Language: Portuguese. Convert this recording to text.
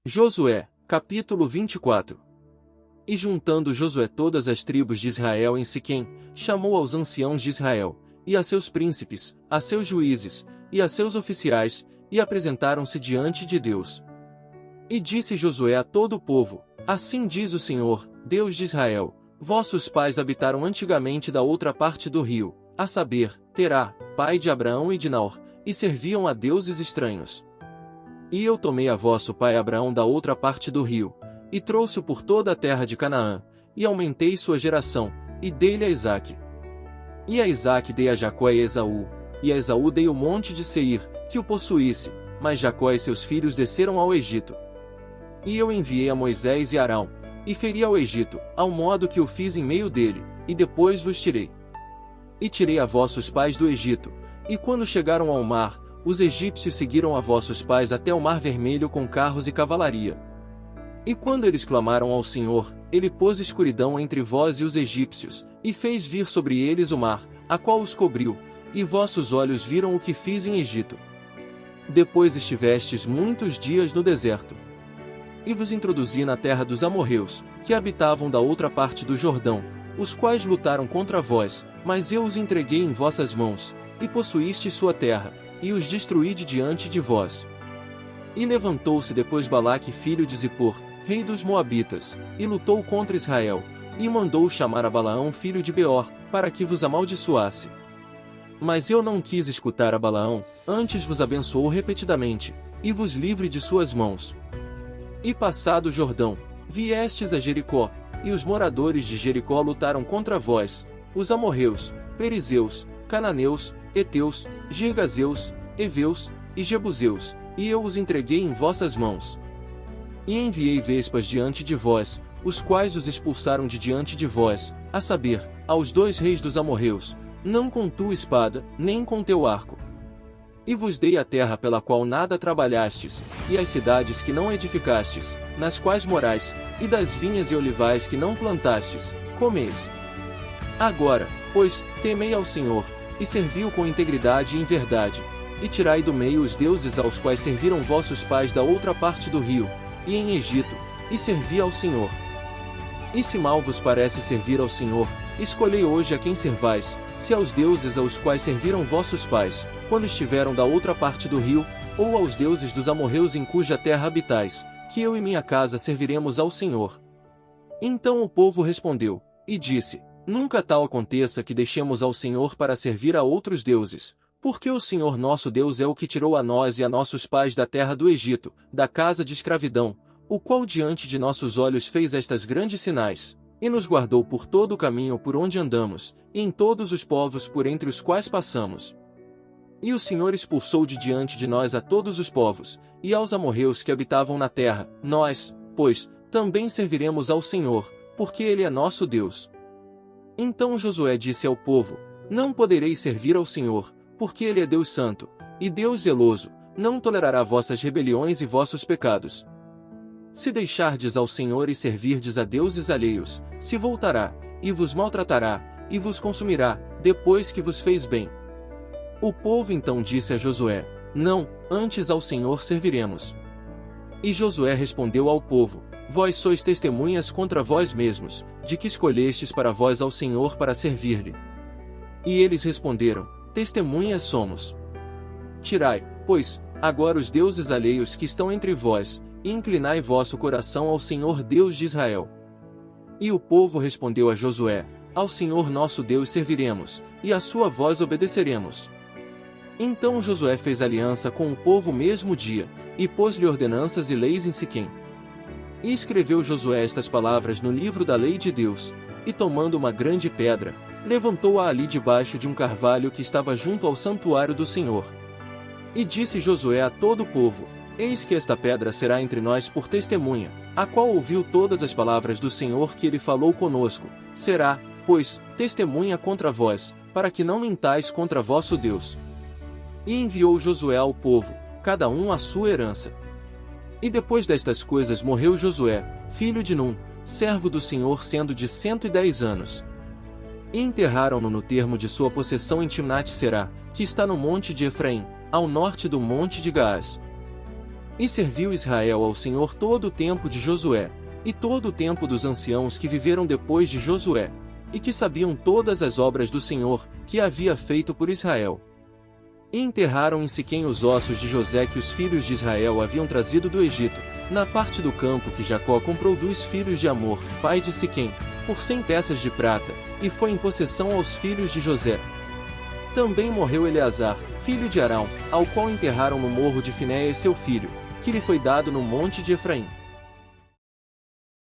Josué, capítulo 24. E juntando Josué todas as tribos de Israel em Siquém, chamou aos anciãos de Israel, e a seus príncipes, a seus juízes, e a seus oficiais, e apresentaram-se diante de Deus. E disse Josué a todo o povo: Assim diz o Senhor, Deus de Israel: Vossos pais habitaram antigamente da outra parte do rio, a saber, Terá, pai de Abraão e de Naor, e serviam a deuses estranhos. E eu tomei a vosso pai Abraão da outra parte do rio, e trouxe-o por toda a terra de Canaã, e aumentei sua geração, e dei-lhe a Isaque. E a Isaque dei a Jacó e a Esaú, e a Esaú dei o monte de Seir, que o possuísse, mas Jacó e seus filhos desceram ao Egito. E eu enviei a Moisés e Arão, e feri ao Egito, ao modo que o fiz em meio dele, e depois vos tirei. E tirei a vossos pais do Egito, e quando chegaram ao mar, os egípcios seguiram a vossos pais até o mar vermelho com carros e cavalaria. E quando eles clamaram ao Senhor, ele pôs escuridão entre vós e os egípcios, e fez vir sobre eles o mar, a qual os cobriu, e vossos olhos viram o que fiz em Egito. Depois estivestes muitos dias no deserto. E vos introduzi na terra dos amorreus, que habitavam da outra parte do Jordão, os quais lutaram contra vós, mas eu os entreguei em vossas mãos, e possuíste sua terra, e os destruí de diante de vós. E levantou-se depois Balaque filho de Zippor, rei dos Moabitas, e lutou contra Israel, e mandou chamar a Balaão filho de Beor, para que vos amaldiçoasse. Mas eu não quis escutar a Balaão, antes vos abençoou repetidamente, e vos livre de suas mãos. E passado o Jordão, viestes a Jericó, e os moradores de Jericó lutaram contra vós, os amorreus, perizeus, cananeus, heteus, girgazeus, heveus, e jebuseus, e eu os entreguei em vossas mãos. E enviei vespas diante de vós, os quais os expulsaram de diante de vós, a saber, aos 2 reis dos amorreus, não com tua espada, nem com teu arco. E vos dei a terra pela qual nada trabalhastes, e as cidades que não edificastes, nas quais morais, e das vinhas e olivais que não plantastes, comeis. Agora, pois, temei ao Senhor, e servi-o com integridade e em verdade, e tirai do meio os deuses aos quais serviram vossos pais da outra parte do rio, e em Egito, e servi ao Senhor. E se mal vos parece servir ao Senhor, escolhei hoje a quem servais, se aos deuses aos quais serviram vossos pais, quando estiveram da outra parte do rio, ou aos deuses dos amorreus em cuja terra habitais, que eu e minha casa serviremos ao Senhor. Então o povo respondeu, e disse: Nunca tal aconteça que deixemos ao Senhor para servir a outros deuses, porque o Senhor nosso Deus é o que tirou a nós e a nossos pais da terra do Egito, da casa de escravidão, o qual diante de nossos olhos fez estas grandes sinais, e nos guardou por todo o caminho por onde andamos, e em todos os povos por entre os quais passamos. E o Senhor expulsou de diante de nós a todos os povos, e aos amorreus que habitavam na terra, nós, pois, também serviremos ao Senhor, porque Ele é nosso Deus. Então Josué disse ao povo: Não podereis servir ao Senhor, porque Ele é Deus santo, e Deus zeloso, não tolerará vossas rebeliões e vossos pecados. Se deixardes ao Senhor e servirdes a deuses alheios, se voltará, e vos maltratará, e vos consumirá, depois que vos fez bem. O povo então disse a Josué: Não, antes ao Senhor serviremos. E Josué respondeu ao povo: Vós sois testemunhas contra vós mesmos, de que escolhestes para vós ao Senhor para servir-lhe. E eles responderam: Testemunhas somos. Tirai, pois, agora os deuses alheios que estão entre vós, e inclinai vosso coração ao Senhor Deus de Israel. E o povo respondeu a Josué: Ao Senhor nosso Deus serviremos, e à sua voz obedeceremos. Então Josué fez aliança com o povo mesmo dia, e pôs-lhe ordenanças e leis em Siquém. E escreveu Josué estas palavras no livro da lei de Deus, e tomando uma grande pedra, levantou-a ali debaixo de um carvalho que estava junto ao santuário do Senhor. E disse Josué a todo o povo: Eis que esta pedra será entre nós por testemunha, a qual ouviu todas as palavras do Senhor que ele falou conosco, será, pois, testemunha contra vós, para que não mintais contra vosso Deus. E enviou Josué ao povo, cada um a sua herança. E depois destas coisas morreu Josué, filho de Num, servo do Senhor, sendo de 110 anos. E enterraram-no no termo de sua possessão em Timnat-Será, que está no monte de Efraim, ao norte do monte de Gaás. E serviu Israel ao Senhor todo o tempo de Josué, e todo o tempo dos anciãos que viveram depois de Josué, e que sabiam todas as obras do Senhor, que havia feito por Israel. E enterraram em Siquém os ossos de José que os filhos de Israel haviam trazido do Egito, na parte do campo que Jacó comprou dos filhos de Amor, pai de Siquém, por 100 peças de prata, e foi em possessão aos filhos de José. Também morreu Eleazar, filho de Arão, ao qual enterraram no morro de Finéias seu filho, que lhe foi dado no monte de Efraim.